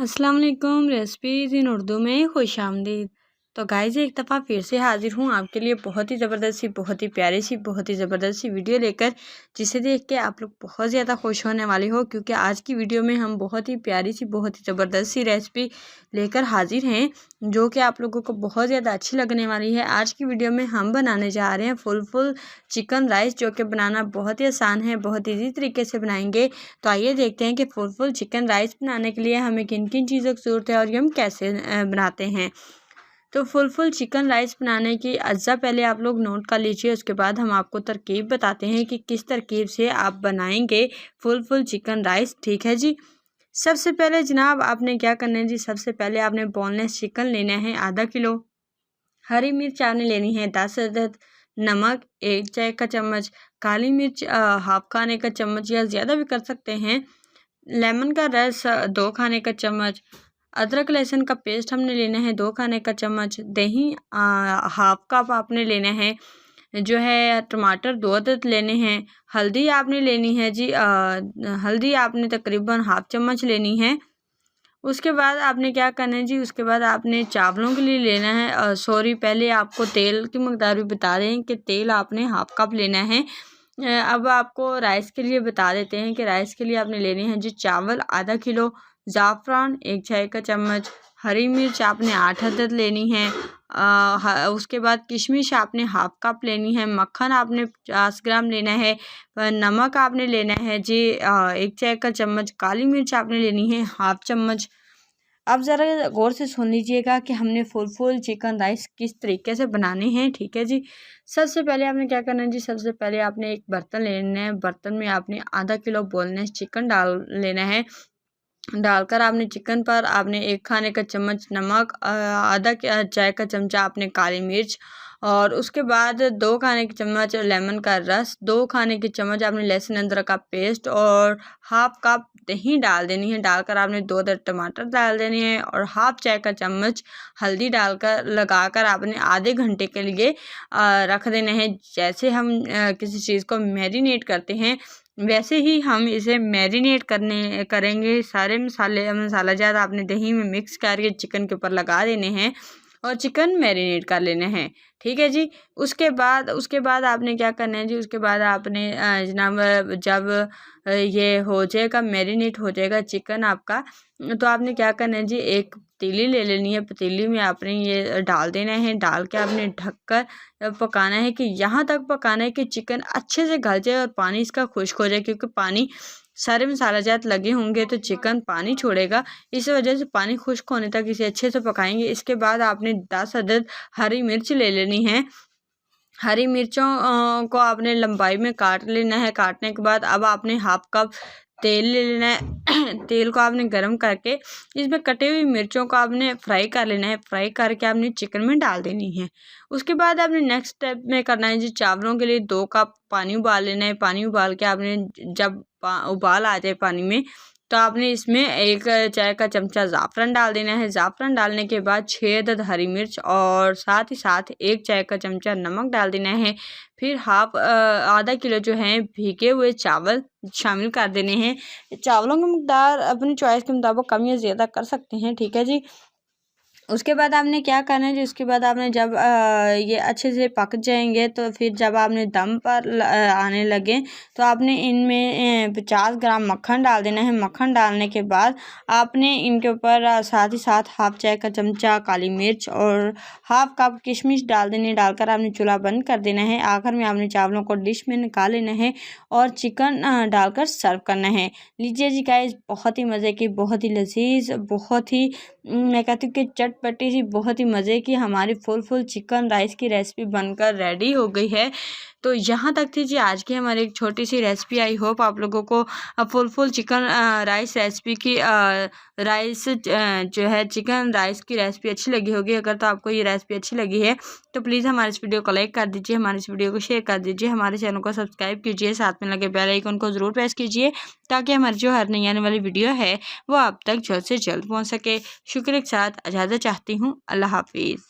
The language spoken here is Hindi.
अस्सलाम वालेकुम। रेसिपीज़ इन उर्दू में खुश आमदीद। तो गाइज़ एक दफ़ा फिर से हाज़िर हूँ आपके लिए बहुत ही ज़बरदस्त सी, बहुत ही प्यारी सी, बहुत ही ज़बरदस्त सी वीडियो लेकर, जिसे देख के आप लोग बहुत ज़्यादा खुश होने वाले हो, क्योंकि आज की वीडियो में हम बहुत ही प्यारी सी, बहुत ही ज़बरदस्त सी रेसिपी लेकर हाज़िर हैं, जो कि आप लोगों को बहुत ज़्यादा अच्छी लगने वाली है। आज की वीडियो में हम बनाने जा रहे हैं फुल चिकन राइस, जो कि बनाना बहुत ही आसान है, बहुत ईजी तरीके से बनाएंगे। तो आइए देखते हैं कि फुल चिकन राइस बनाने के लिए हमें किन किन चीज़ों की ज़रूरत है और ये हम कैसे बनाते हैं। तो फुल चिकन राइस बनाने की अज्जा पहले आप लोग नोट कर लीजिए, उसके बाद हम आपको तरकीब बताते हैं कि किस तरकीब से आप बनाएंगे फुल चिकन राइस। ठीक है जी। सबसे पहले जनाब आपने क्या करना है जी, सबसे पहले आपने बोनलेस चिकन लेना है आधा किलो, हरी मिर्च आपने लेनी है 10 अदद, नमक 1 चाय का चम्मच, काली मिर्च हाफ खाने का चम्मच या ज़्यादा भी कर सकते हैं, लेमन का रस 2 खाने का चम्मच, अदरक लहसुन का पेस्ट हमने लेना है 2 खाने का चम्मच, दही हाफ कप आपने लेना है, जो है टमाटर 2 अदद लेने हैं, हल्दी आपने लेनी है जी हल्दी आपने तकरीबन हाफ चम्मच लेनी है। उसके बाद आपने क्या करना है जी, उसके बाद आपने चावलों के लिए लेना है सॉरी पहले आपको तेल की मकदार भी बता रहे हैं कि तेल आपने हाफ कप लेना है। अब आपको राइस के लिए बता देते हैं कि राइस के लिए आपने लेने हैं जी चावल आधा किलो, ज़ाफ़रान 1 चाय का चम्मच, हरी मिर्च आपने 8 अदद लेनी है, उसके बाद किशमिश आपने हाफ कप लेनी है, मक्खन आपने 50 ग्राम लेना है, नमक आपने लेना है जी 1 चाय का चम्मच, काली मिर्च आपने लेनी है हाफ चम्मच। अब ज़रा गौर से सुन लीजिएगा कि हमने फुल चिकन राइस किस तरीके से बनाने हैं। ठीक है जी। सबसे पहले आपने क्या करना है जी, सबसे पहले आपने एक बर्तन लेना है, बर्तन में आपने आधा किलो बोनलेस चिकन डाल लेना है, डालकर आपने चिकन पर आपने 1 खाने का चम्मच नमक, आधा चाय का चमचा आपने काली मिर्च, और उसके बाद 2 खाने के चम्मच लेमन का रस, 2 खाने के चम्मच आपने लहसुन अदरक का पेस्ट और हाफ कप दही डाल देनी है। डालकर आपने 2 अदद टमाटर डाल देने हैं और हाफ चाय का चम्मच हल्दी डालकर लगाकर आपने आधे घंटे के लिए रख देना है। जैसे हम किसी चीज़ को मैरिनेट करते हैं, वैसे ही हम इसे मैरिनेट करेंगे। सारे मसाला जात आपने दही में मिक्स करके चिकन के ऊपर लगा देने हैं और चिकन मैरिनेट कर लेना है। ठीक है जी। उसके बाद आपने क्या करना है जी, उसके बाद आपने जनाब जब ये हो जाएगा, मैरिनेट हो जाएगा चिकन आपका, तो आपने क्या करना है जी, एक पतीली ले लेनी है, पतीली में आपने ये डाल देना है, डाल के आपने ढककर पकाना है कि यहाँ तक पकाना है कि चिकन अच्छे से गल जाए और पानी इसका खुश्क हो जाए, क्योंकि पानी सारे मसाला जात लगे होंगे तो चिकन पानी छोड़ेगा, इस वजह से पानी खुश्क होने तक इसे अच्छे से पकाएंगे। इसके बाद आपने 10 अदद हरी मिर्च ले लेनी है, हरी मिर्चों को आपने लंबाई में काट लेना है। काटने के बाद अब आपने हाफ कप तेल ले लेना है तेल को आपने गरम करके इसमें कटे हुई मिर्चों को आपने फ्राई कर लेना है, फ्राई करके आपने चिकन में डाल देनी है। उसके बाद आपने नेक्स्ट स्टेप में करना है जी, चावलों के लिए 2 कप पानी उबाल लेना है। पानी उबाल के आपने जब उबाल आ जाए पानी में, तो आपने इसमें 1 चाय का चमचा ज़ाफ़रान डाल देना है। ज़ाफ़रान डालने के बाद 6 अदद हरी मिर्च और साथ ही साथ 1 चाय का चमचा नमक डाल देना है। फिर आधा किलो जो है भीगे हुए चावल शामिल कर देने हैं। चावलों की मकदार अपनी चॉइस के मुताबिक कम या ज़्यादा कर सकते हैं। ठीक है जी। उसके बाद आपने क्या करना है जी, उसके बाद आपने जब ये अच्छे से पक जाएंगे, तो फिर जब आपने दम पर आने लगे, तो आपने इनमें 50 ग्राम मक्खन डाल देना है। मक्खन डालने के बाद आपने इनके ऊपर साथ ही साथ हाफ चाय का चमचा काली मिर्च और हाफ कप किशमिश डाल देने। डालकर आपने चूल्हा बंद कर देना है। आखिर में आपने चावलों को डिश में निकाल लेना है और चिकन डालकर सर्व करना है। लीजिए जी गाइस, बहुत ही मज़े की, बहुत ही लजीज, बहुत ही मैं कहती हूँ कि चटपटी सी, बहुत ही मज़े की हमारी फुल चिकन राइस की रेसिपी बनकर रेडी हो गई है। तो यहाँ तक थी जी आज की हमारी एक छोटी सी रेसिपी। आई होप आप लोगों को फुल चिकन राइस रेसिपी की जो है चिकन राइस की रेसिपी अच्छी लगी होगी। अगर तो आपको ये रेसिपी अच्छी लगी है तो प्लीज़ हमारे इस वीडियो को लाइक कर दीजिए, हमारे इस वीडियो को शेयर कर दीजिए, हमारे चैनल को सब्सक्राइब कीजिए, साथ में लगे बेल आइकन को ज़रूर प्रेस कीजिए, ताकि हमारी जो हर नई आने वाली वीडियो है वो आप तक जल्द से जल्द पहुँच सके। शुक्रिया के साथ इजाज़त चाहती हूँ। अल्लाह हाफिज़।